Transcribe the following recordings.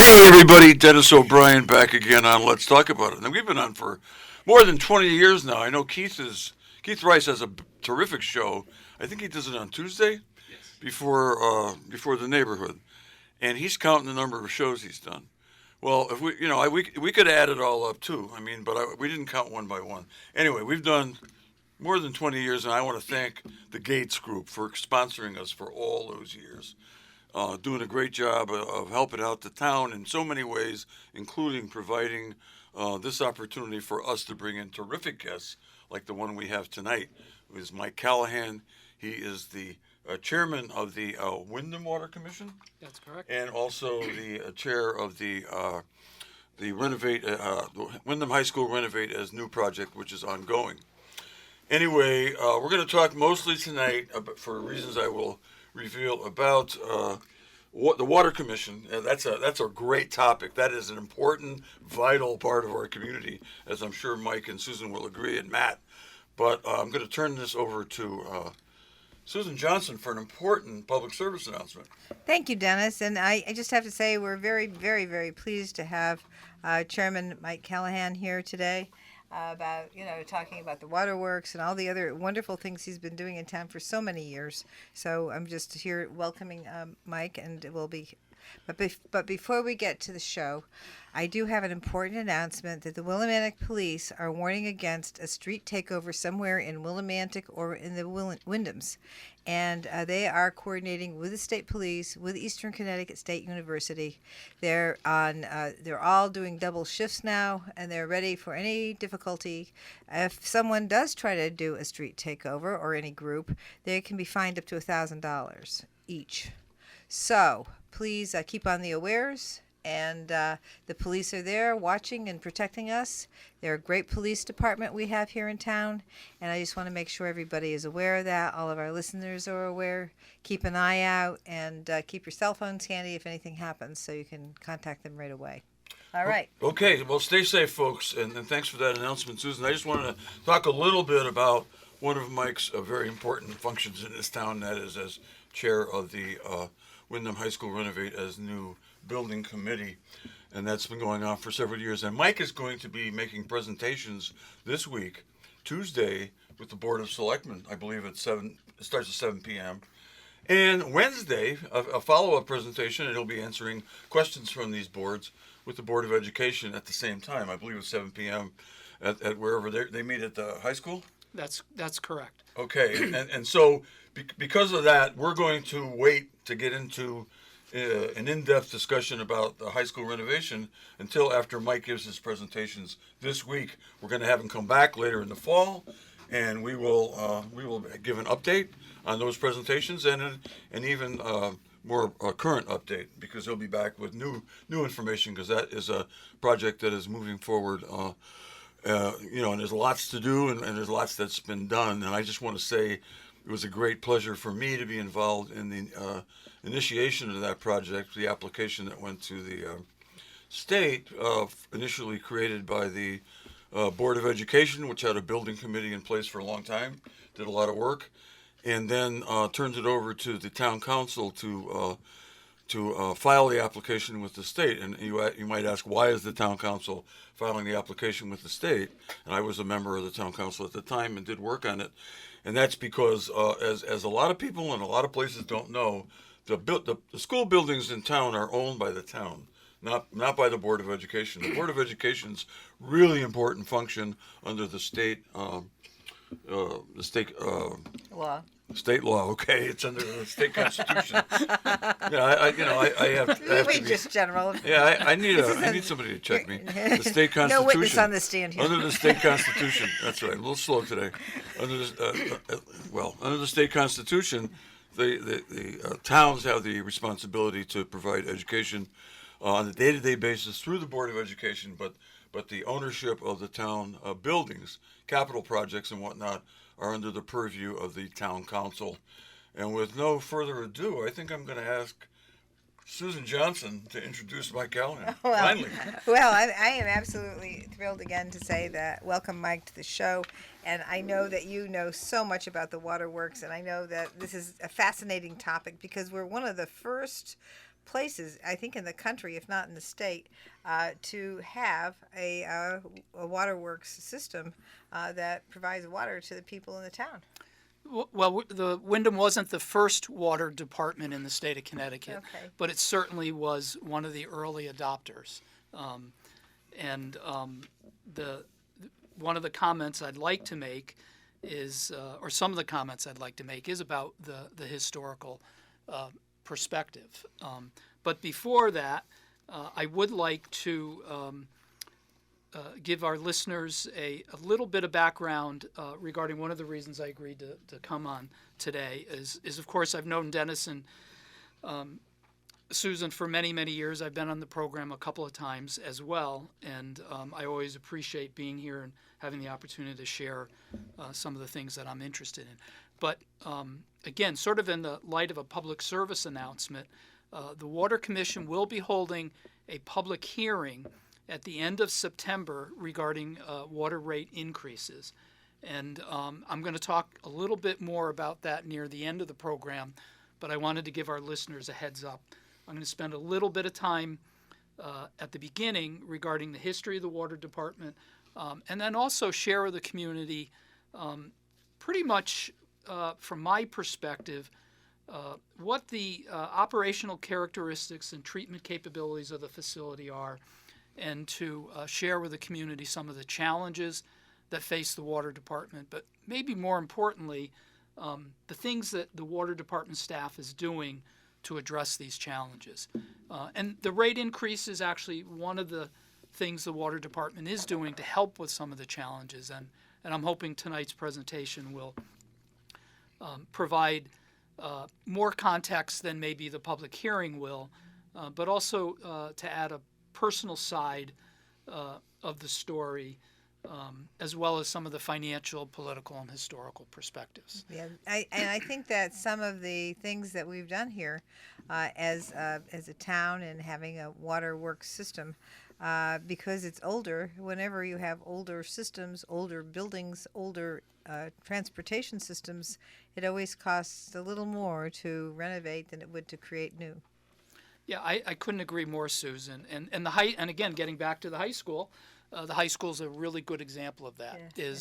Hey everybody, Dennis O'Brien back again on Let's Talk About It. Now we've been on for more than 20 years now. I know Keith Rice has a terrific show. I think he does it on Tuesday before the neighborhood, and he's counting the number of shows he's done. Well, if we could add it all up too. I mean, but we didn't count one by one. Anyway, we've done more than 20 years, and I want to thank the Gates Group for sponsoring us for all those years, doing a great job of helping out the town in so many ways, including providing this opportunity for us to bring in terrific guests like the one we have tonight, who is Mike Callahan. He is the chairman of the Wyndham Water Commission. That's correct. And also the chair of the Renovate the Wyndham High School Renovate as New project, which is ongoing. Anyway, we're going to talk mostly tonight, for reasons I will reveal, about the Water Commission. That's a great topic. That is an important, vital part of our community, as I'm sure Mike and Susan will agree, and Matt. But I'm going to turn this over to Susan Johnson for an important public service announcement. Thank you, Dennis. And I just have to say we're very, very, very pleased to have Chairman Mike Callahan here today about, talking about the waterworks and all the other wonderful things he's been doing in town for so many years. So I'm just here welcoming Mike, and it will be. But before we get to the show, I do have an important announcement that the Willimantic Police are warning against a street takeover somewhere in Willimantic or in the Wyndhams. And they are coordinating with the state police, with Eastern Connecticut State University. They're all doing double shifts now, and they're ready for any difficulty. If someone does try to do a street takeover, or any group, they can be fined up to $1,000 each. So please keep on the awares. And the police are there watching and protecting us. They're a great police department we have here in town, and I just want to make sure everybody is aware of that. All of our listeners are aware. Keep an eye out, and keep your cell phones handy if anything happens, so you can contact them right away. All right. Okay, well, stay safe, folks, and thanks for that announcement, Susan. I just wanted to talk a little bit about one of Mike's very important functions in this town, that is as chair of the Wyndham High School Renovate as New building committee, and that's been going on for several years. And Mike is going to be making presentations this week, Tuesday, with the Board of Selectmen. I believe it starts at 7 p.m. And Wednesday, a follow-up presentation, and he'll be answering questions from these boards with the Board of Education at the same time. I believe it's 7 p.m. at wherever they meet at the high school. That's correct. Okay, and so because of that, we're going to wait to get into an in-depth discussion about the high school renovation until after Mike gives his presentations this week. We're going to have him come back later in the fall, and we will give an update on those presentations and even more current update, because he'll be back with new information, because that is a project that is moving forward. And there's lots to do, and there's lots that's been done. And I just want to say it was a great pleasure for me to be involved in the initiation of that project, the application that went to the state, initially created by the Board of Education, which had a building committee in place for a long time, did a lot of work, and then turned it over to the town council to file the application with the state. And you might ask, why is the town council filing the application with the state? And I was a member of the town council at the time and did work on it. And that's because, as a lot of people in a lot of places don't know, the school buildings in town are owned by the town, not by the Board of Education. The Board of Education's really important function under the state Law. State law, okay, it's under the state constitution. I have to be, just general. yeah, I need somebody to check me. The state constitution. No witness on the stand here. Under the state constitution, that's right. A little slow today. Under the state constitution, the towns have the responsibility to provide education on a day-to-day basis through the Board of Education, but the ownership of the town buildings, capital projects and whatnot, are under the purview of the town council. And with no further ado, I think I'm going to ask Susan Johnson to introduce Mike Callahan. Finally. Well, I am absolutely thrilled again to say that welcome Mike to the show. And I know that you know so much about the waterworks, and I know that this is a fascinating topic because we're one of the first places, I think, in the country, if not in the state, to have a waterworks system that provides water to the people in the town. Well, the Wyndham wasn't the first water department in the state of Connecticut, Okay. but it certainly was one of the early adopters. And the one of the comments I'd like to make is, or some of the comments I'd like to make, is about the historical perspective. But before that, I would like to give our listeners a little bit of background regarding one of the reasons I agreed to come on today is of course I've known Dennis and Susan for many, many years. I've been on the program a couple of times as well, and I always appreciate being here and having the opportunity to share some of the things that I'm interested in. But again, sort of in the light of a public service announcement, the Water Commission will be holding a public hearing at the end of September regarding water rate increases. And I'm going to talk a little bit more about that near the end of the program, but I wanted to give our listeners a heads up. I'm going to spend a little bit of time at the beginning regarding the history of the water department, and then also share with the community pretty much from my perspective what the operational characteristics and treatment capabilities of the facility are, and to share with the community some of the challenges that face the water department, but maybe more importantly, the things that the water department staff is doing to address these challenges. And the rate increase is actually one of the things the water department is doing to help with some of the challenges. And I'm hoping tonight's presentation will provide more context than maybe the public hearing will, but also to add a personal side of the story, as well as some of the financial, political, and historical perspectives. Yeah, I think that some of the things that we've done here as a town and having a waterworks system, because it's older, whenever you have older systems, older buildings, older transportation systems, it always costs a little more to renovate than it would to create new. Yeah, I couldn't agree more, Susan. And again, getting back to the high school is a really good example of that. Yeah.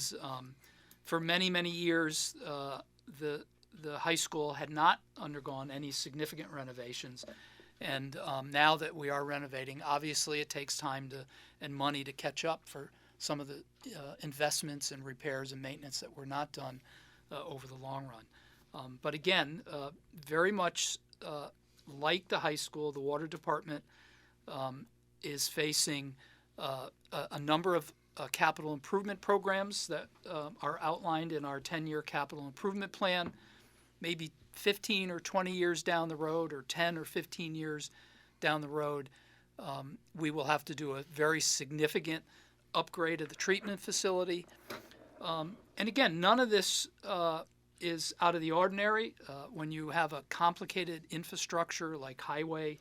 For many, many years, the high school had not undergone any significant renovations, and now that we are renovating, obviously it takes time and money to catch up for some of the investments and repairs and maintenance that were not done over the long run. But again, very much like the high school, the water department is facing a number of capital improvement programs that are outlined in our 10-year capital improvement plan. Maybe 15 or 20 years down the road, or 10 or 15 years down the road, we will have to do a very significant upgrade of the treatment facility. And again, none of this is out of the ordinary. When you have a complicated infrastructure like highway,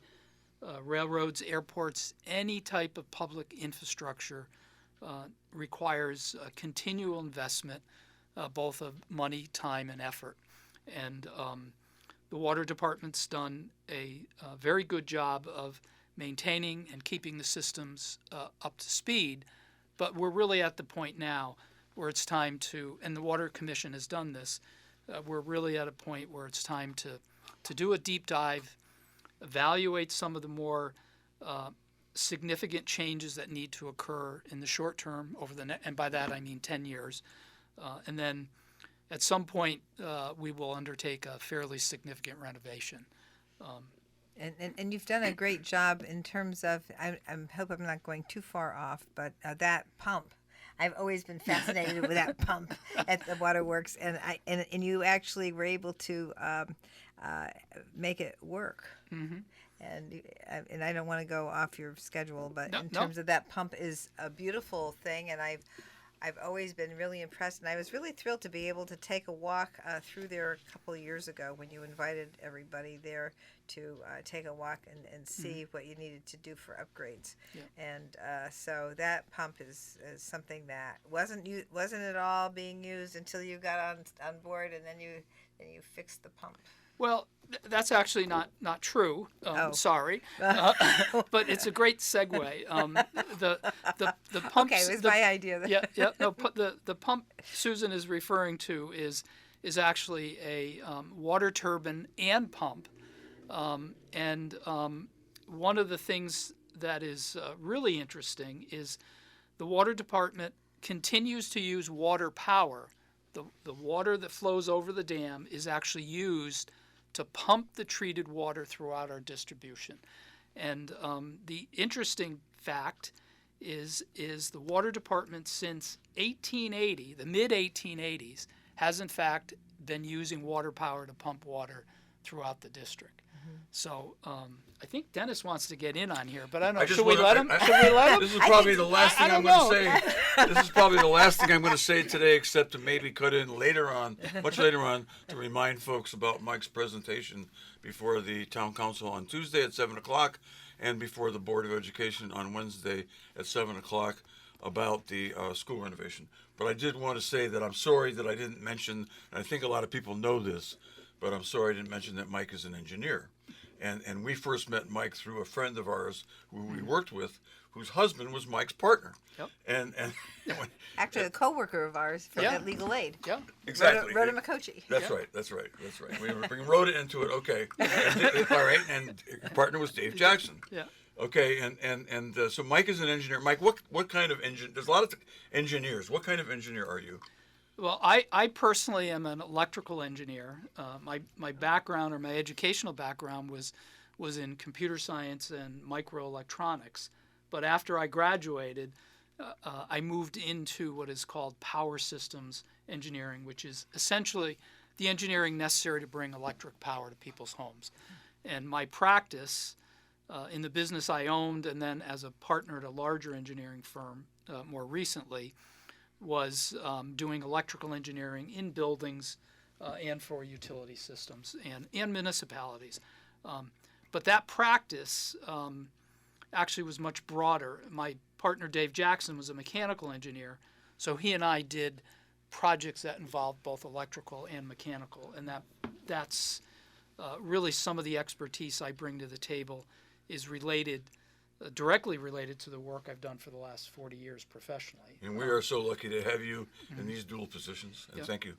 railroads, airports, any type of public infrastructure requires a continual investment, both of money, time, and effort. And the water department's done a very good job of maintaining and keeping the systems up to speed. But we're really at the point now where it's time to, and the Water Commission has done this, we're really at a point where it's time to do a deep dive, evaluate some of the more significant changes that need to occur in the short term and by that I mean 10 years. And then at some point we will undertake a fairly significant renovation. And you've done a great job in terms of, I hope I'm not going too far off, but that pump. I've always been fascinated with that pump at the waterworks, and you actually were able to make it work. Mm-hmm. And I don't want to go off your schedule, but in terms of that pump is a beautiful thing, and I've always been really impressed, and I was really thrilled to be able to take a walk through there a couple of years ago when you invited everybody there to take a walk and see what you needed to do for upgrades. Yeah. And so that pump is something that wasn't at all being used until you got on board, and then you fixed the pump. Well, that's actually not true. Oh. Sorry, but it's a great segue. The pumps. Okay, it was the- my idea. yeah. No, the pump Susan is referring to is actually a water turbine and pump, and one of the things that is really interesting is the water department continues to use water power. The water that flows over the dam is actually used to pump the treated water throughout our distribution. And the interesting fact is the water department since 1880, the mid 1880s, has in fact been using water power to pump water throughout the district. So I think Dennis wants to get in on here, but I don't know. I just Should we wanna- let him? I- Should we let him? This is probably the last I thing I'm don't going to say. This is probably the last thing I'm going to say today, except to maybe cut in later on, much later on, to remind folks about Mike's presentation before the town council on Tuesday at 7 o'clock and before the Board of Education on Wednesday at 7 o'clock about the school renovation. But I did want to say that I'm sorry that I didn't mention, and I think a lot of people know this, but I'm sorry I didn't mention that Mike is an engineer. And we first met Mike through a friend of ours who we worked with, whose husband was Mike's partner. Yep. And Actually, a coworker of ours from Yeah. at Legal Aid. Yeah. exactly. Rhoda McCochie. That's right. That's right. We bring Rhoda into it. Okay. All right. And your partner was Dave Jackson. Yeah. Okay. And so Mike is an engineer. Mike, what kind of engineer? There's a lot of engineers. What kind of engineer are you? Well, I personally am an electrical engineer. My background or my educational background was in computer science and microelectronics. But after I graduated, I moved into what is called power systems engineering, which is essentially the engineering necessary to bring electric power to people's homes. And my practice in the business I owned and then as a partner at a larger engineering firm more recently was doing electrical engineering in buildings and for utility systems and municipalities. But that practice actually was much broader. My partner Dave Jackson was a mechanical engineer, so he and I did projects that involved both electrical and mechanical, and that's really some of the expertise I bring to the table is related directly related to the work I've done for the last 40 years professionally. And we are so lucky to have you in these dual positions. And thank you.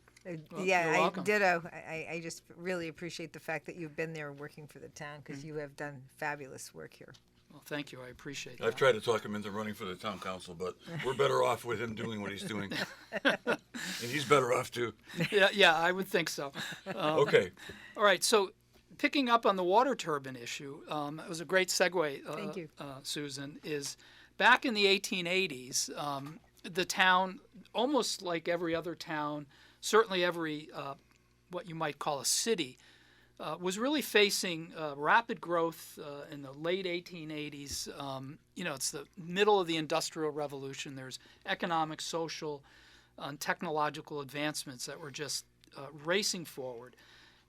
Well, Yeah, you're welcome. ditto. I just really appreciate the fact that you've been there working for the town because you have done fabulous work here. Well, thank you. I appreciate that. I've tried to talk him into running for the town council, but we're better off with him doing what he's doing. And he's better off too. Yeah, I would think so. Okay. All right, so picking up on the water turbine issue, it was a great segue, Thank you. Susan, is back in the 1880s, the town, almost like every other town, certainly every, what you might call a city, was really facing rapid growth in the late 1880s. It's the middle of the Industrial Revolution. There's economic, social, and technological advancements that were just racing forward.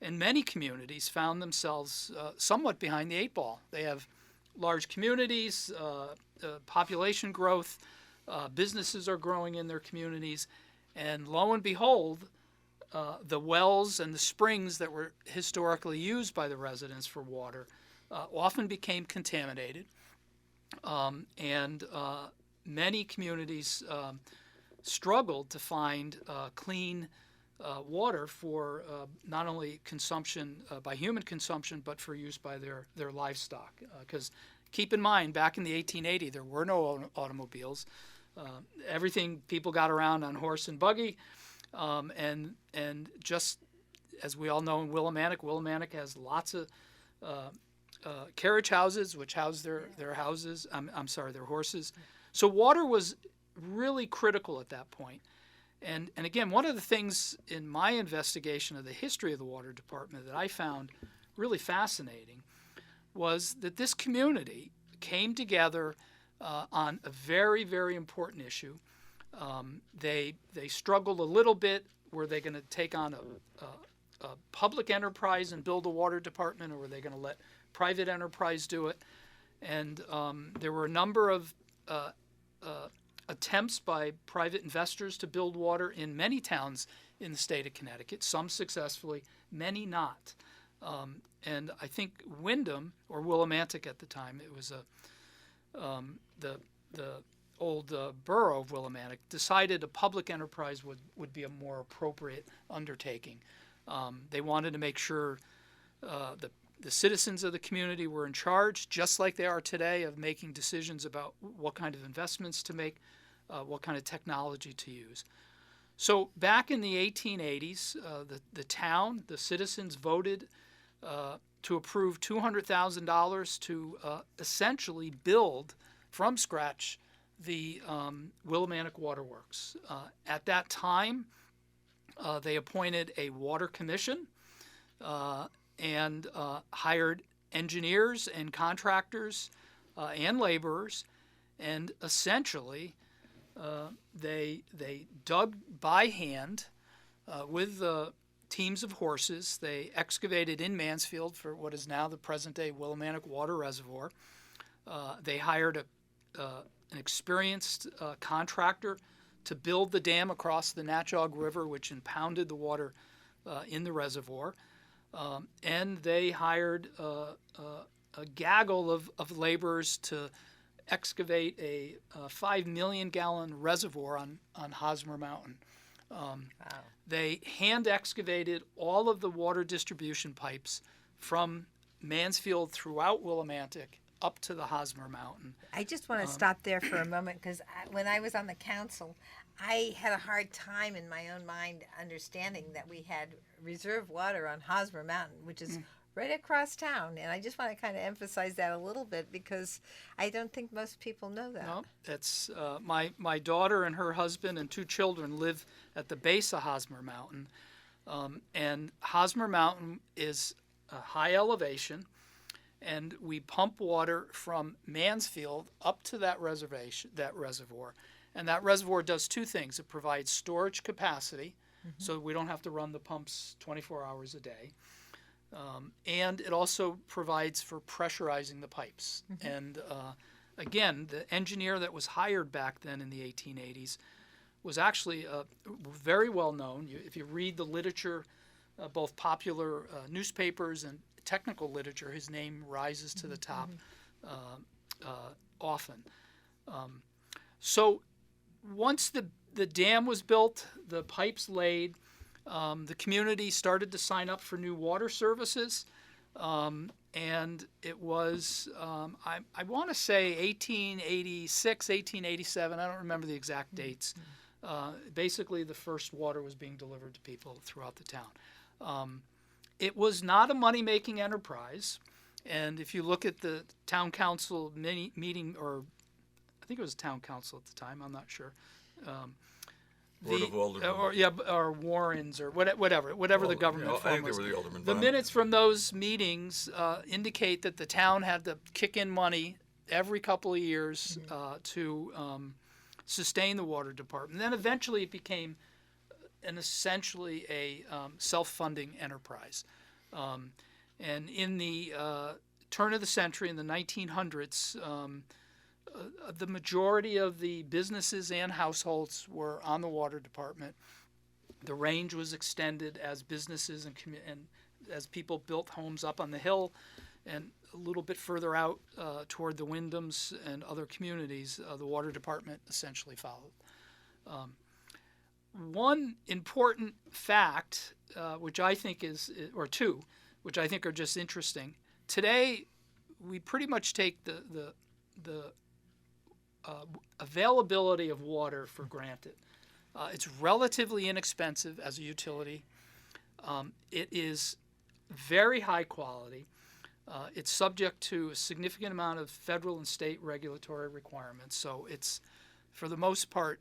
And many communities found themselves somewhat behind the eight ball. They have large communities, population growth, businesses are growing in their communities, and lo and behold, the wells and the springs that were historically used by the residents for water often became contaminated, and many communities struggled to find clean water for not only consumption by human consumption, but for use by their livestock. Because keep in mind, back in the 1880s, there were no automobiles. Everything people got around on horse and buggy, and just as we all know in Willimantic has lots of carriage houses which house their houses. Their horses. So water was really critical at that point. And again, one of the things in my investigation of the history of the water department that I found really fascinating was that this community came together on a very, very important issue. They struggled a little bit. Were they going to take on a public enterprise and build a water department, or were they going to let private enterprise do it? And there were a number of attempts by private investors to build water in many towns in the state of Connecticut, some successfully, many not. And I think Wyndham, or Willimantic at the time, it was the old borough of Willimantic, decided a public enterprise would be a more appropriate undertaking. They wanted to make sure the citizens of the community were in charge, just like they are today, of making decisions about what kind of investments to make, what kind of technology to use. So back in the 1880s, the town, the citizens voted to approve $200,000 to essentially build from scratch the Willimantic Waterworks. At that time, they appointed a water commission and hired engineers and contractors and laborers, and essentially they dug by hand with teams of horses. They excavated in Mansfield for what is now the present-day Willimantic Water Reservoir. They hired an experienced contractor to build the dam across the Natchog River, which impounded the water in the reservoir. And they hired a gaggle of laborers to excavate a 5 million gallon reservoir on Hosmer Mountain. They hand excavated all of the water distribution pipes from Mansfield throughout Willimantic up to the Hosmer Mountain. I just want to stop there for a moment because when I was on the council, I had a hard time in my own mind understanding that we had reserve water on Hosmer Mountain, which is right across town. And I just want to kind of emphasize that a little bit because I don't think most people know that. No, that's my daughter and her husband and 2 children live at the base of Hosmer Mountain. And Hosmer Mountain is a high elevation, and we pump water from Mansfield up to that reservoir. And that reservoir does 2 things. It provides storage capacity, so we don't have to run the pumps 24 hours a day. And it also provides for pressurizing the pipes. And again, the engineer that was hired back then in the 1880s was actually very well known. If you read the literature, both popular newspapers and technical literature, his name rises to the top often. So once the dam was built, the pipes laid, the community started to sign up for new water services, and it was, I want to say 1886, 1887, I don't remember the exact dates. Basically, the first water was being delivered to people throughout the town. It was not a money-making enterprise, and if you look at the town council meeting, or I think it was town council at the time, I'm not sure. Board of Aldermen. Or Warrens, or whatever the government I think form was. they were the aldermen. The minutes from those meetings indicate that the town had to kick in money every couple of years to sustain the water department. And then eventually it became essentially a self-funding enterprise. And in the turn of the century, in the 1900s, the majority of the businesses and households were on the water department. The range was extended as businesses and as people built homes up on the hill, and a little bit further out toward the Wyndhams and other communities, the water department essentially followed. One important fact, which I think or 2, which I think are just interesting. Today, we pretty much take the availability of water for granted. It's relatively inexpensive as a utility. It is very high quality. It's subject to a significant amount of federal and state regulatory requirements. So it's, for the most part,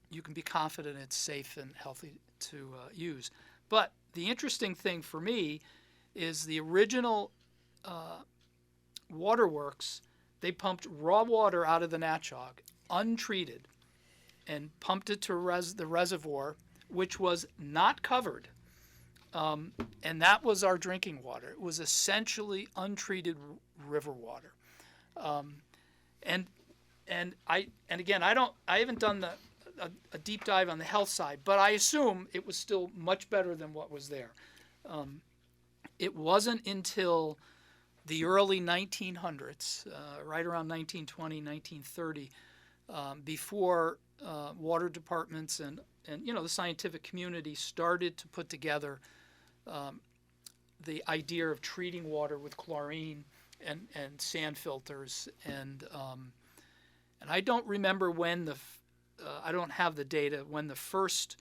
you can be confident it's safe and healthy to use. But the interesting thing for me is the original waterworks. They pumped raw water out of the Natchog, untreated, and pumped it to the reservoir, which was not covered. And that was our drinking water. It was essentially untreated river water. And again, I haven't done a deep dive on the health side, but I assume it was still much better than what was there. it wasn't until the early 1900s, right around 1920, 1930, before water departments and the scientific community started to put together the idea of treating water with chlorine and sand filters, and I don't remember when I don't have the data when the first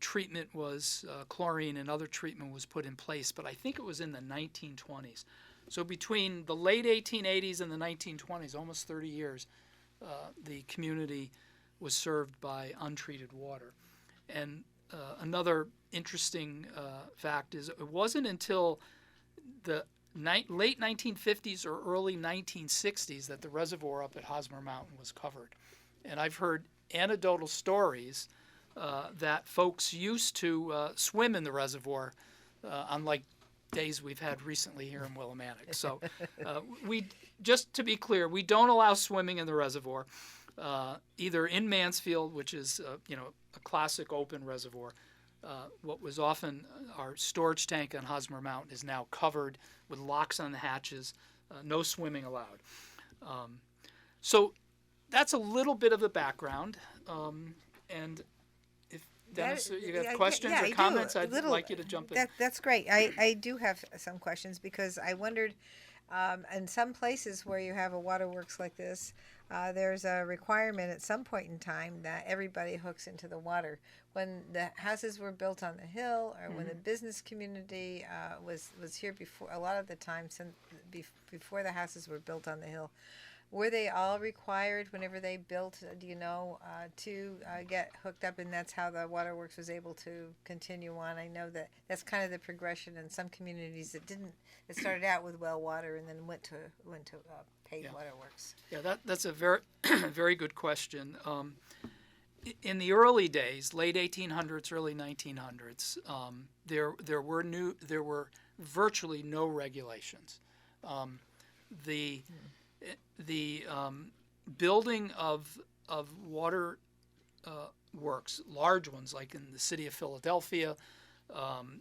treatment was chlorine and other treatment was put in place, but I think it was in the 1920s. So between the late 1880s and the 1920s, almost 30 years, the community was served by untreated water. And another interesting fact is it wasn't until the late 1950s or early 1960s that the reservoir up at Hosmer Mountain was covered. And I've heard anecdotal stories that folks used to swim in the reservoir, unlike days we've had recently here in Willimantic. So just to be clear, we don't allow swimming in the reservoir, either in Mansfield, which is a classic open reservoir. What was often our storage tank on Hosmer Mountain is now covered with locks on the hatches, no swimming allowed. So that's a little bit of the background. And if Dennis, you have questions or comments, I'd like you to jump in. That's great. I do have some questions because I wondered, in some places where you have a waterworks like this, there's a requirement at some point in time that everybody hooks into the water. When the houses were built on the hill, or when the business community was here before, a lot of the time before the houses were built on the hill, were they all required whenever they built, to get hooked up, and that's how the waterworks was able to continue on? I know that that's kind of the progression in some communities that didn't. It started out with well water and then went to paid waterworks. Yeah, that's a very very good question. In the early days, late 1800s, early 1900s, there were virtually no regulations. The building of water works, large ones like in the city of Philadelphia,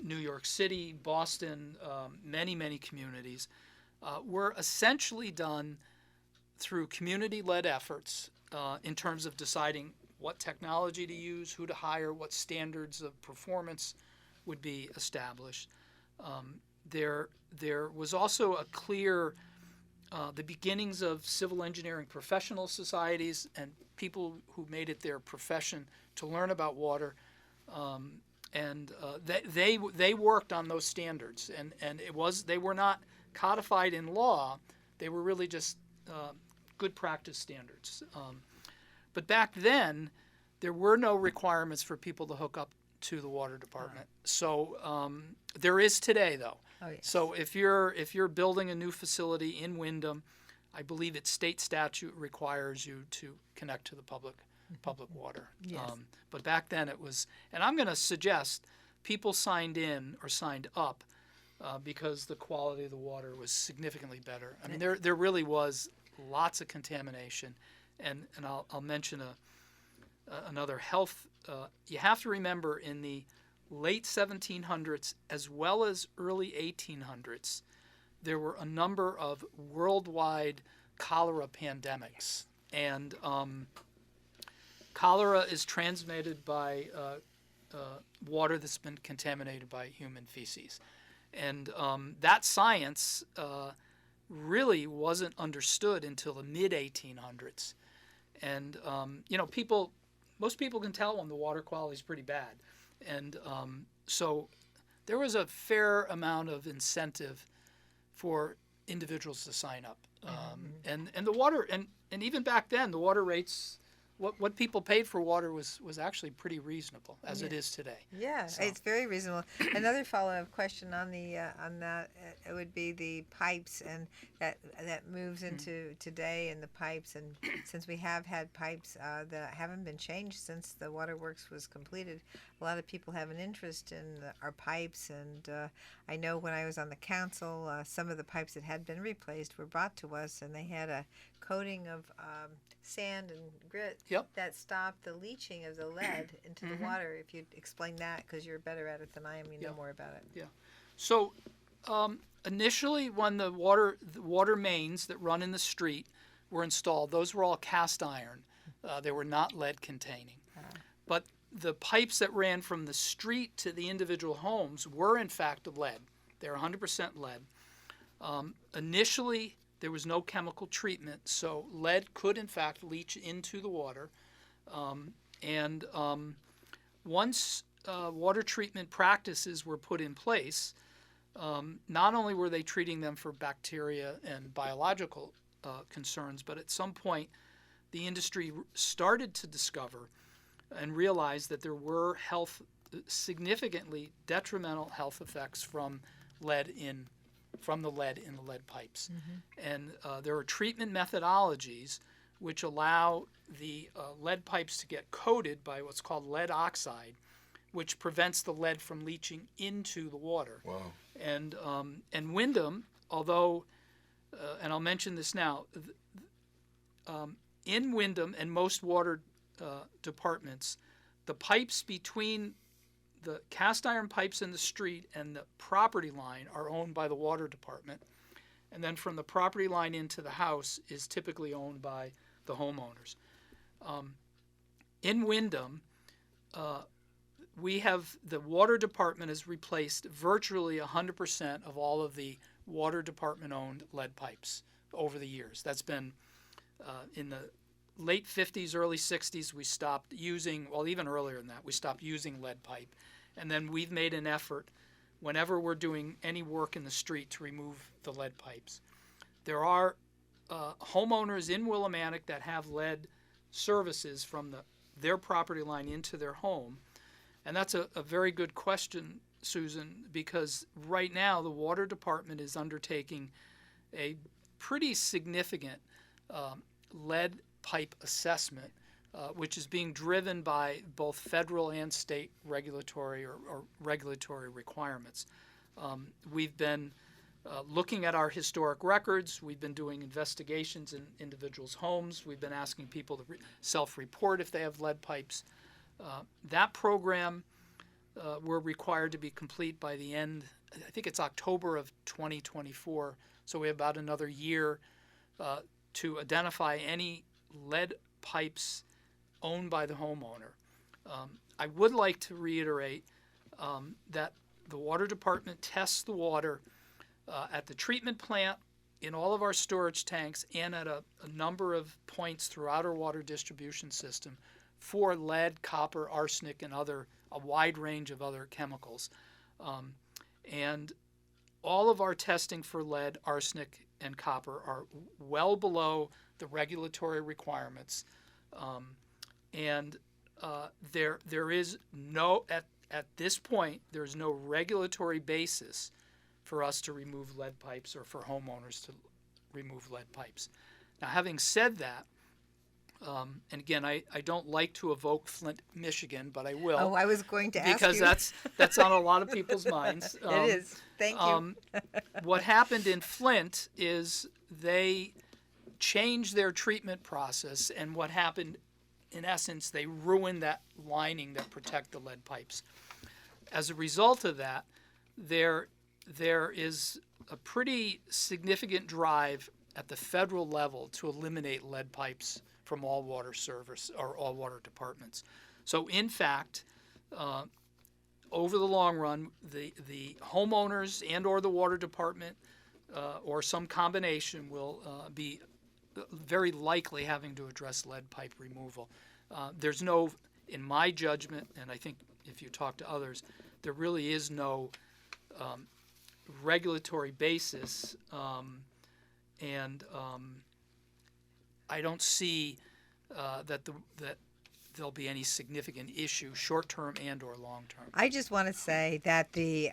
New York City, Boston, many communities, were essentially done through community-led efforts in terms of deciding what technology to use, who to hire, what standards of performance would be established. There was also a clear the beginnings of civil engineering professional societies and people who made it their profession to learn about water, and they worked on those standards, and they were not codified in law. They were really just good practice standards. But back then, there were no requirements for people to hook up to the water department. So there is today, though. Oh, yes. So if you're building a new facility in Windham, I believe it's state statute requires you to connect to the public water. Yes. But back then it was, and I'm going to suggest people signed in or signed up because the quality of the water was significantly better. I mean, there really was lots of contamination, and I'll mention another health. You have to remember in the late 1700s as well as early 1800s, there were a number of worldwide cholera pandemics. And cholera is transmitted by water that's been contaminated by human feces. And that science really wasn't understood until the mid-1800s. And, most people can tell when the water quality is pretty bad. And so there was a fair amount of incentive for individuals to sign up. And the water, and even back then, the water rates, what people paid for water was actually pretty reasonable, as it is today. Yeah, So- it's very reasonable. Another follow-up question on that it would be the pipes, and that moves into today, and the pipes, and since we have had pipes that haven't been changed since the waterworks was completed, a lot of people have an interest in our pipes, and I know when I was on the council, some of the pipes that had been replaced were brought to us, and they had a coating of sand and grit that stopped the leaching of the lead into the water. If you'd explain that, because you're better at it than I am, you know more about it. Yeah. So Initially, when the water mains that run in the street were installed, those were all cast iron. They were not lead containing. But the pipes that ran from the street to the individual homes were in fact lead. They're 100% lead. Initially, there was no chemical treatment, so lead could in fact leach into the water. And once water treatment practices were put in place, not only were they treating them for bacteria and biological concerns, but at some point the industry started to discover and realize that there were significantly detrimental health effects from the lead in the lead pipes. And there are treatment methodologies which allow the lead pipes to get coated by what's called lead oxide, which prevents the lead from leaching into the water. Wow. And Windham, although, and I'll mention this now, in Windham and most water departments, the pipes between the cast iron pipes in the street and the property line are owned by the water department. And then from the property line into the house is typically owned by the homeowners. In Windham, the water department has replaced virtually 100% of all of the water department owned lead pipes over the years. That's been in the late 50s, early 60s, we stopped using, well, even earlier than that, we stopped using lead pipe. And then we've made an effort whenever we're doing any work in the street to remove the lead pipes. There are homeowners in Willimantic that have lead services from their property line into their home. And that's a very good question, Susan, because right now the water department is undertaking a pretty significant lead pipe assessment, which is being driven by both federal and state regulatory or regulatory requirements. We've been looking at our historic records. We've been doing investigations in individuals' homes. We've been asking people to self-report if they have lead pipes. That program we're required to be complete by the end, I think it's October of 2024, so we have about another year to identify any lead pipes owned by the homeowner. I would like to reiterate that the water department tests the water at the treatment plant, in all of our storage tanks, and at a number of points throughout our water distribution system for lead, copper, arsenic, and a wide range of other chemicals. And all of our testing for lead, arsenic, and copper are well below the regulatory requirements. There is no, at this point, there is no regulatory basis for us to remove lead pipes or for homeowners to remove lead pipes. Now, having said that, and again, I don't like to evoke Flint, Michigan, but I will. Oh, I was going to ask because you. that's on a lot of people's minds. It is. Thank you. What happened in Flint is they changed their treatment process, and what happened, in essence, they ruined that lining that protect the lead pipes. As a result of that, there is a pretty significant drive at the federal level to eliminate lead pipes from all water service or all water departments. So in fact, over the long run, the homeowners and or the water department or some combination will be very likely having to address lead pipe removal. There's no, in my judgment, and I think if you talk to others, there really is no regulatory basis, and I don't see that there'll be any significant issue, short-term and or long-term. I just want to say that the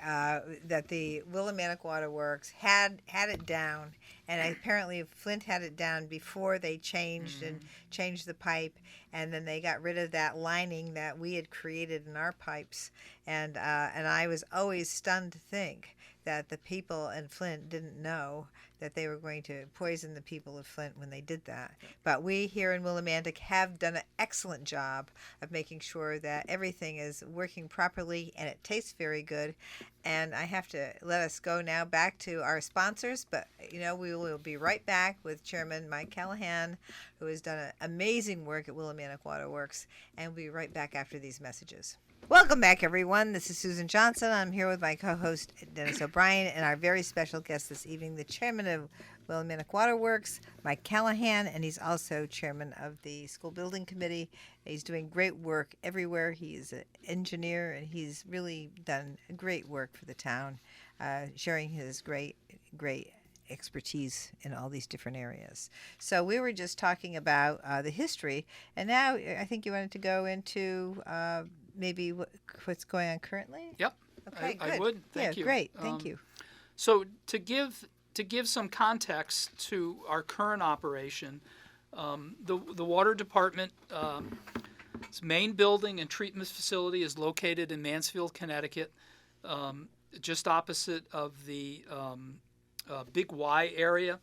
Willimantic Water Works had it down, and apparently Flint had it down before they changed the pipe, and then they got rid of that lining that we had created in our pipes, and I was always stunned to think that the people in Flint didn't know that they were going to poison the people of Flint when they did that. But we here in Willimantic have done an excellent job of making sure that everything is working properly and it tastes very good. And I have to let us go now back to our sponsors, but we will be right back with Chairman Mike Callahan, who has done an amazing work at Willimantic Water Works, and we'll be right back after these messages. Welcome back, everyone. This is Susan Johnson. I'm here with my co-host, Dennis O'Brien, and our very special guest this evening, the chairman of Willimantic Water Works, Mike Callahan, and he's also chairman of the School Building Committee. He's doing great work everywhere. He's an engineer, and he's really done great work for the town, sharing his great expertise in all these different areas. So we were just talking about the history, and now I think you wanted to go into maybe what's going on currently? Yep. Okay, I good. would. Thank you. Great. Thank you. So to give some context to our current operation, the water department, its main building and treatment facility is located in Mansfield, Connecticut, just opposite of the Big Y area.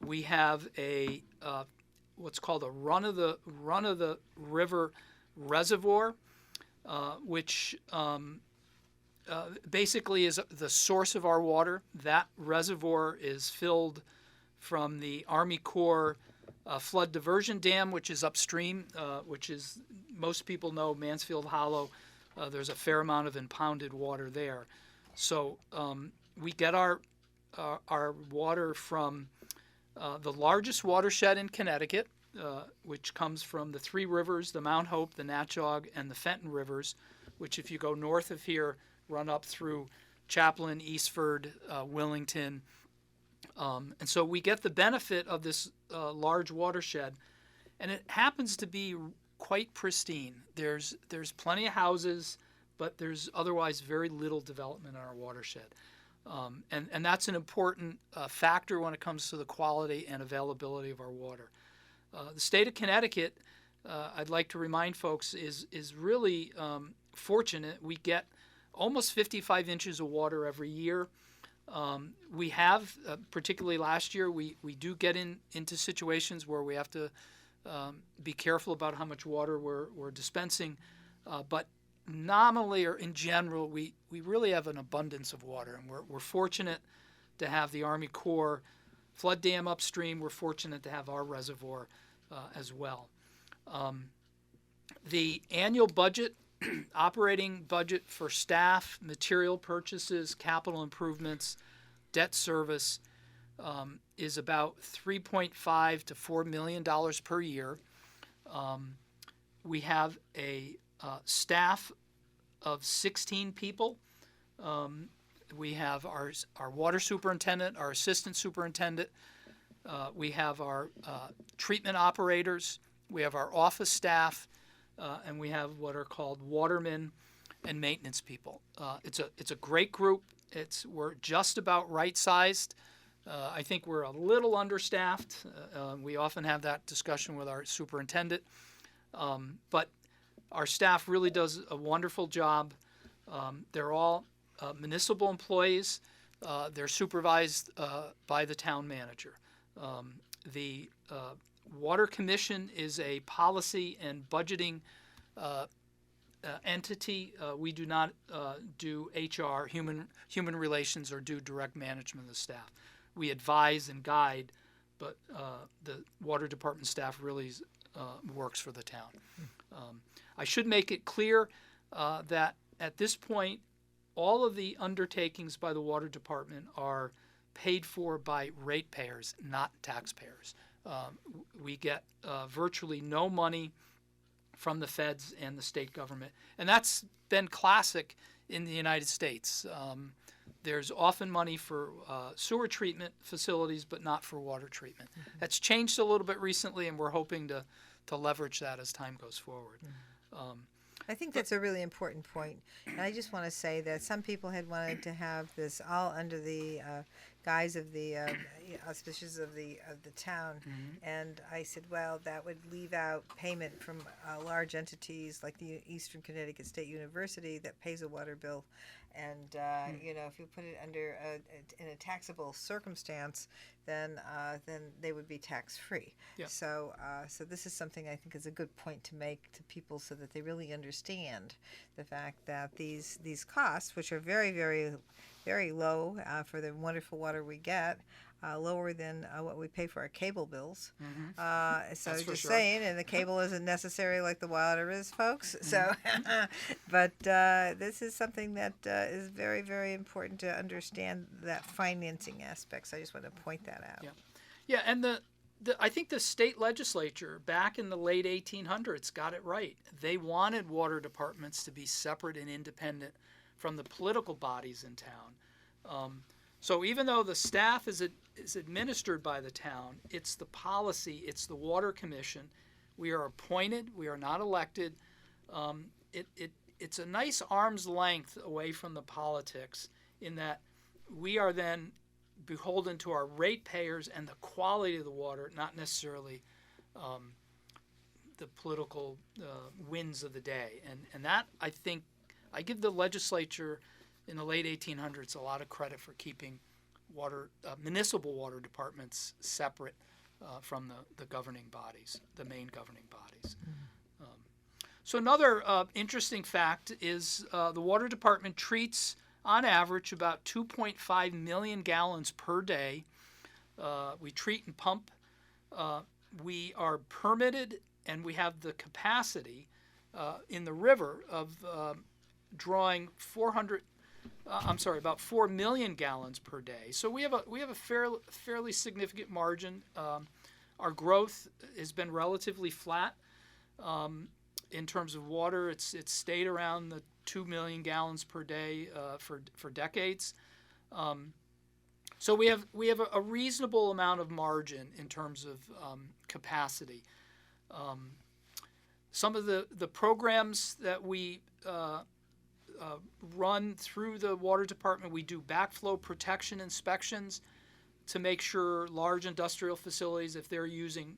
We have a what's called a run of the river reservoir, which basically is the source of our water. That reservoir is filled from the Army Corps flood diversion dam, which is upstream, which is, most people know, Mansfield Hollow. There's a fair amount of impounded water there. So we get our water from the largest watershed in Connecticut, which comes from the three rivers, the Mount Hope, the Natchog, and the Fenton rivers, which, if you go north of here, run up through Chaplin, Eastford, Willington. And so we get the benefit of this large watershed, and it happens to be quite pristine. There's plenty of houses, but there's otherwise very little development in our watershed. And that's an important factor when it comes to the quality and availability of our water. The state of Connecticut, I'd like to remind folks, is really fortunate. We get almost 55 inches of water every year. We have, particularly last year, we do get into situations where we have to be careful about how much water we're dispensing. But nominally or in general, we really have an abundance of water, and we're fortunate to have the Army Corps flood dam upstream. We're fortunate to have our reservoir as well. The annual budget, operating budget for staff, material purchases, capital improvements, debt service is about $3.5 to $4 million per year. We have a staff of 16 people. We have our water superintendent, our assistant superintendent. We have our treatment operators. We have our office staff, and we have what are called watermen and maintenance people. It's a great group. We're just about right-sized. I think we're a little understaffed. We often have that discussion with our superintendent. But our staff really does a wonderful job. They're all municipal employees. They're supervised by the town manager. The Water Commission is a policy and budgeting entity. We do not do HR, human relations, or do direct management of the staff. We advise and guide, but the water department staff really works for the town. I should make it clear that at this point, all of the undertakings by the water department are paid for by ratepayers, not taxpayers. We get virtually no money from the feds and the state government, and that's been classic in the United States. There's often money for sewer treatment facilities, but not for water treatment. Mm-hmm. That's changed a little bit recently, and we're hoping to leverage that as time goes forward. Mm-hmm. I think that's a really important point. And I just want to say that some people had wanted to have this all under the guise of the auspices of the town. Mm-hmm. And I said, well, that would leave out payment from large entities like the Eastern Connecticut State University that pays a water bill. And you know, if you put it under in a taxable circumstance, then they would be tax free. Yeah. So so this is something I think is a good point to make to people so that they really understand the fact that these costs, which are very very low for the wonderful water we get. Lower than what we pay for our cable bills. So That's for just sure. saying, and the cable isn't necessary like the water is, folks. So, but this is something that is very, very important to understand that financing aspect. So I just want to point that out. Yeah. Yeah, and I think the state legislature back in the late 1800s got it right. They wanted water departments to be separate and independent from the political bodies in town. So even though the staff is administered by the town, it's the policy, it's the water commission. We are appointed, we are not elected. It's a nice arm's length away from the politics in that we are then beholden to our ratepayers and the quality of the water, not necessarily the political winds of the day. And that, I think, I give the legislature in the late 1800s a lot of credit for keeping municipal water departments separate from the governing bodies, the main governing bodies. So another interesting fact is the water department treats, on average, about 2.5 million gallons per day. We treat and pump. We are permitted, and we have the capacity in the river of drawing about 4 million gallons per day. So we have a fairly significant margin. Our growth has been relatively flat in terms of water. It's stayed around the 2 million gallons per day for decades. So we have a reasonable amount of margin in terms of capacity. Some of the programs that we run through the water department, we do backflow protection inspections to make sure large industrial facilities, if they're using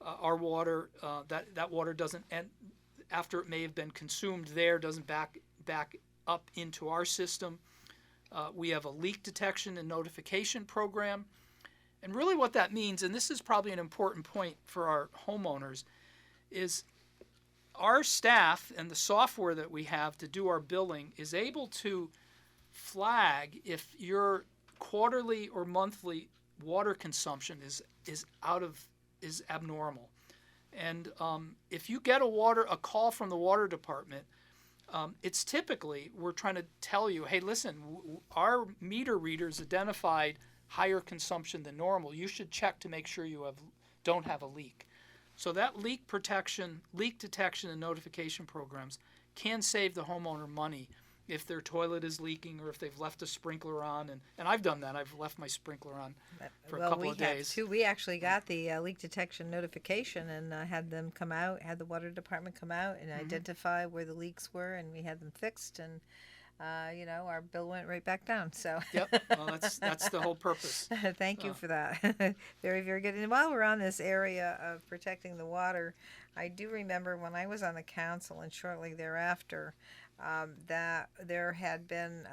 our water, that water doesn't, and after it may have been consumed there, doesn't back up into our system. We have a leak detection and notification program. And really what that means, and this is probably an important point for our homeowners, is our staff and the software that we have to do our billing is able to flag if your quarterly or monthly water consumption is abnormal. And if you get a call from the water department, it's typically we're trying to tell you, hey, listen, our meter readers identified higher consumption than normal. You should check to make sure you don't have a leak. So that leak detection, and notification programs can save the homeowner money if their toilet is leaking or if they've left a sprinkler on. And I've done that. I've left my sprinkler on for a couple of days. Too. We actually got the leak detection notification and had the water department come out and identify where the leaks were, and we had them fixed, and our bill went right back down. So Yep, well, that's the whole purpose. Thank you for that. Very, very good. And while we're on this area of protecting the water, I do remember when I was on the council and shortly thereafter, that there had been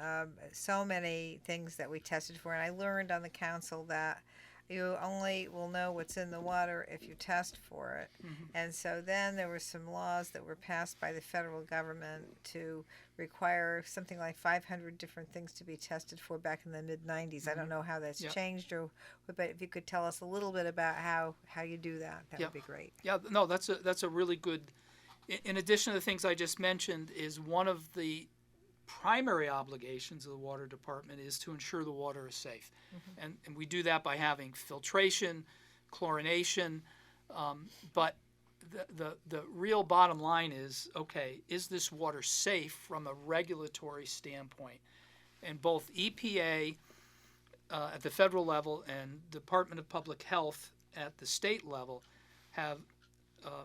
so many things that we tested for, and I learned on the council that you only will know what's in the water if you test for it. And so then there were some laws that were passed by the federal government to require something like 500 different things to be tested for back in the mid-90s. I don't know how that's changed, but if you could tell us a little bit about how you do that, that would be great. Yeah, no, that's a really good. In addition to the things I just mentioned, is one of the primary obligations of the water department is to ensure the water is safe. And we do that by having filtration, chlorination, but the real bottom line is, okay, is this water safe from a regulatory standpoint? And both EPA at the federal level and Department of Public Health at the state level have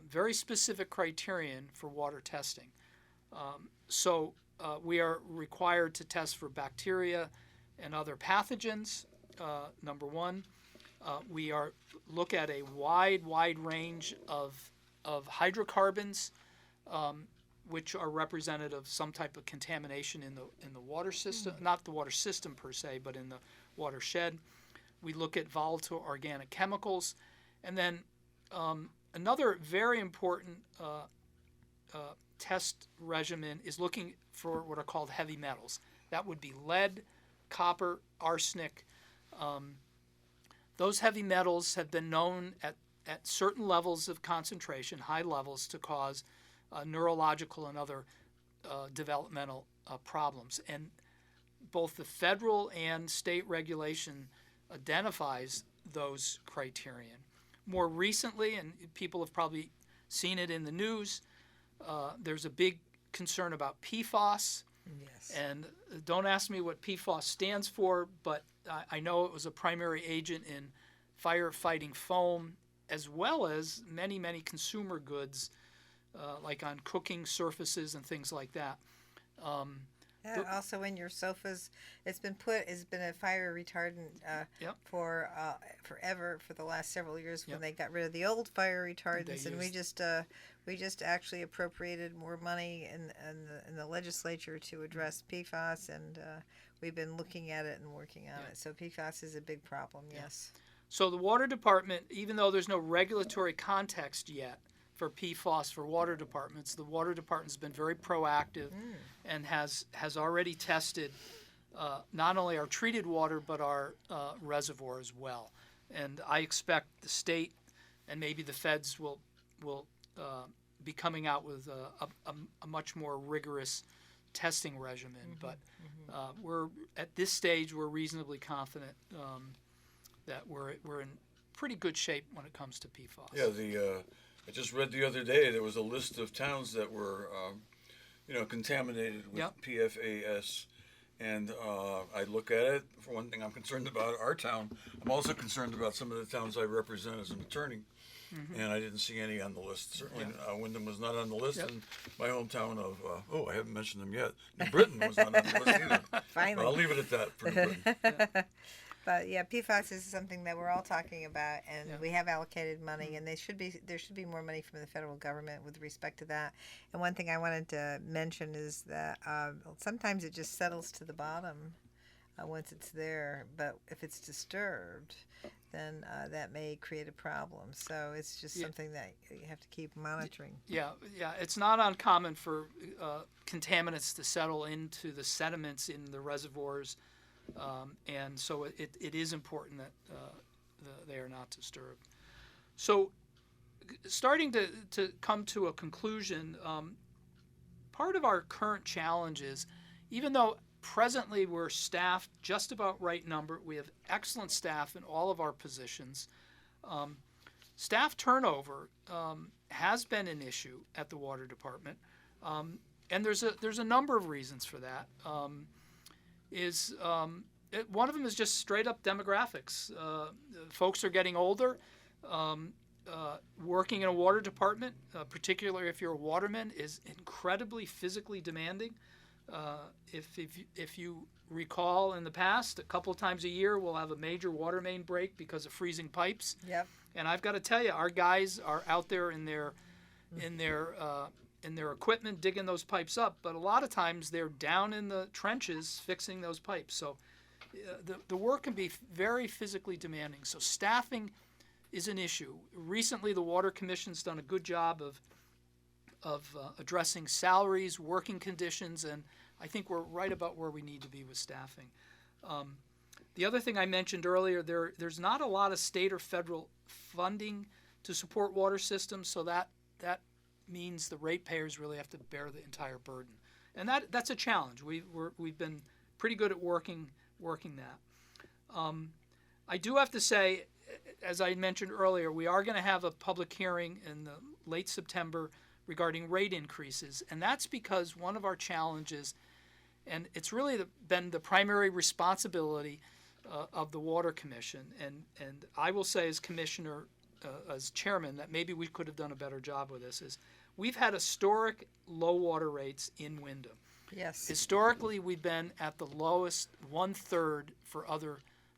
very specific criterion for water testing. So we are required to test for bacteria and other pathogens, number one. We look at a wide range of hydrocarbons, which are representative of some type of contamination in the water system, not the water system per se, but in the watershed. We look at volatile organic chemicals, and then another very important test regimen is looking for what are called heavy metals. That would be lead, copper, arsenic. Those heavy metals have been known at certain levels of concentration, high levels, to cause neurological and other developmental problems. And both the federal and state regulation identifies those criterion. More recently, and people have probably seen it in the news, there's a big concern about PFAS. Yes. And don't ask me what PFAS stands for, but I know it was a primary agent in firefighting foam, as well as many, many consumer goods, like on cooking surfaces and things like that. Yeah, also in your sofas, it's been a fire retardant Yep. for forever, for the last several years, when Yep. they got rid of the old fire retardants, They and we just actually appropriated more money in the legislature to address PFAS, and we've been looking at it and working on it. So PFAS is a big problem. Yes. So the water department, even though there's no regulatory context yet for PFAS for water departments, the water department's been very proactive and has already tested not only our treated water but our reservoir as well. And I expect the state and maybe the feds will be coming out with a much more rigorous testing regimen. But we're at this stage, we're reasonably confident that we're in pretty good shape when it comes to PFAS. Yeah, I just read the other day there was a list of towns that were, contaminated with Yep. PFAS, and I look at it. For one thing, I'm concerned about our town. I'm also concerned about some of the towns I represent as an attorney, and I didn't see any on the list. Certainly, Wyndham was not on the list, Yep. and my hometown of I haven't mentioned them yet. New Britain was not on the list either. Finally. But I'll leave it at that for New Britain. But yeah, PFAS is something that we're all talking about, and Yeah. we have allocated money, and there should be more money from the federal government with respect to that. And one thing I wanted to mention is that sometimes it just settles to the bottom once it's there, but if it's disturbed, then that may create a problem. So it's just something that you have to keep monitoring. Yeah, it's not uncommon for contaminants to settle into the sediments in the reservoirs. And so it is important that they are not disturbed. So starting to come to a conclusion, part of our current challenge is, even though presently we're staffed just about right number, we have excellent staff in all of our positions, staff turnover has been an issue at the water department. And there's a number of reasons for that. One of them is just straight up demographics. Folks are getting older. Working in a water department, particularly if you're a waterman, is incredibly physically demanding. If you recall in the past, a couple times a year we'll have a major water main break because of freezing pipes. Yep. And I've got to tell you, our guys are out there in their equipment digging those pipes up, but a lot of times they're down in the trenches fixing those pipes. So the work can be very physically demanding. So staffing is an issue. Recently, the Water Commission's done a good job of addressing salaries, working conditions, and I think we're right about where we need to be with staffing. The other thing I mentioned earlier, there's not a lot of state or federal funding to support water systems, so that means the ratepayers really have to bear the entire burden, and that's a challenge. We've been pretty good at working that. I do have to say, as I mentioned earlier, we are going to have a public hearing in the late September regarding rate increases, and that's because one of our challenges, and it's really been the primary responsibility of the Water Commission, and I will say as commissioner, as chairman, that maybe we could have done a better job with this, is we've had historic low water rates in Wyndham. Yes. Historically, we've been at the lowest 1/3 for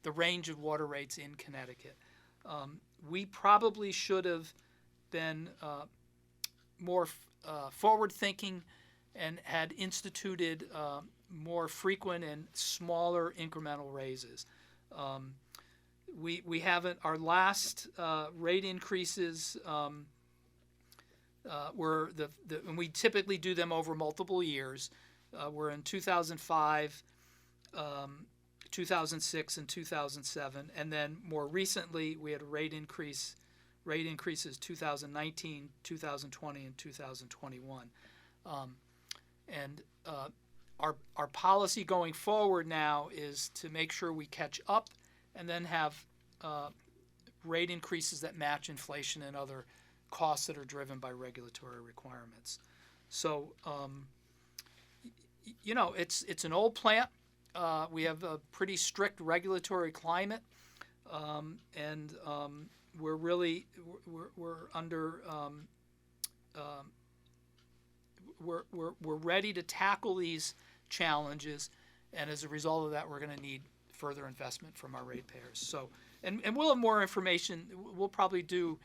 the range of water rates in Connecticut. We probably should have been more forward-thinking and had instituted more frequent and smaller incremental raises. We haven't, our last rate increases were and we typically do them over multiple years. Were in 2005, 2006, and 2007, and then more recently we had rate increases 2019, 2020, and 2021. And our policy going forward now is to make sure we catch up and then have rate increases that match inflation and other costs that are driven by regulatory requirements. So, it's an old plant. We have a pretty strict regulatory climate, and we're under we're ready to tackle these challenges, and as a result of that, we're going to need further investment from our ratepayers. So, and we'll have more information. We'll probably do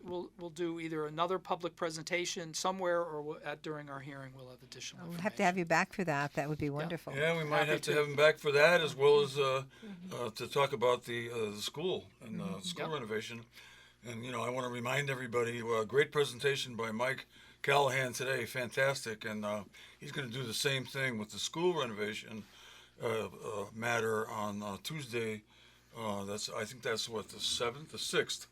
we'll do either another public presentation somewhere, or during our hearing we'll have additional We'll information. have to have you back for that. That would be wonderful. Yeah, we might Happy have to to. have him back for that, as well as to talk about the school and school Yep. renovation. And I want to remind everybody, great presentation by Mike Callahan today, fantastic, and he's going to do the same thing with the school renovation matter on Tuesday. I think that's what, the 7th, the 6th.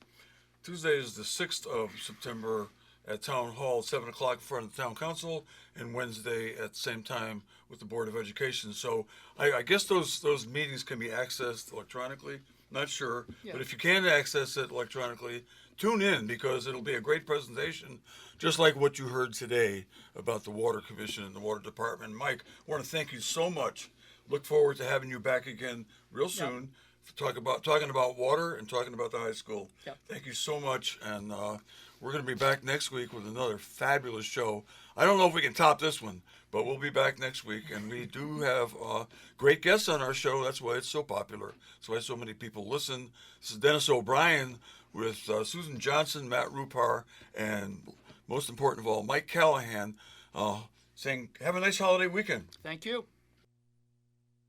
Tuesday is the 6th of September at Town Hall, 7 o'clock in front of the Town Council, and Wednesday at the same time with the Board of Education. So I guess those meetings can be accessed electronically. Not sure, Yeah. but if you can access it electronically, tune in, because it'll be a great presentation, just like what you heard today about the Water Commission and the Water Department. Mike, I want to thank you so much. Look forward to having you back again real soon. Talking about water and talking about the high school. Yep. Thank you so much, and we're going to be back next week with another fabulous show. I don't know if we can top this one, but we'll be back next week, and we do have great guests on our show. That's why it's so popular. That's why so many people listen. This is Dennis O'Brien with Susan Johnson, Matt Rupar, and most important of all, Mike Callahan, saying have a nice holiday weekend. Thank you.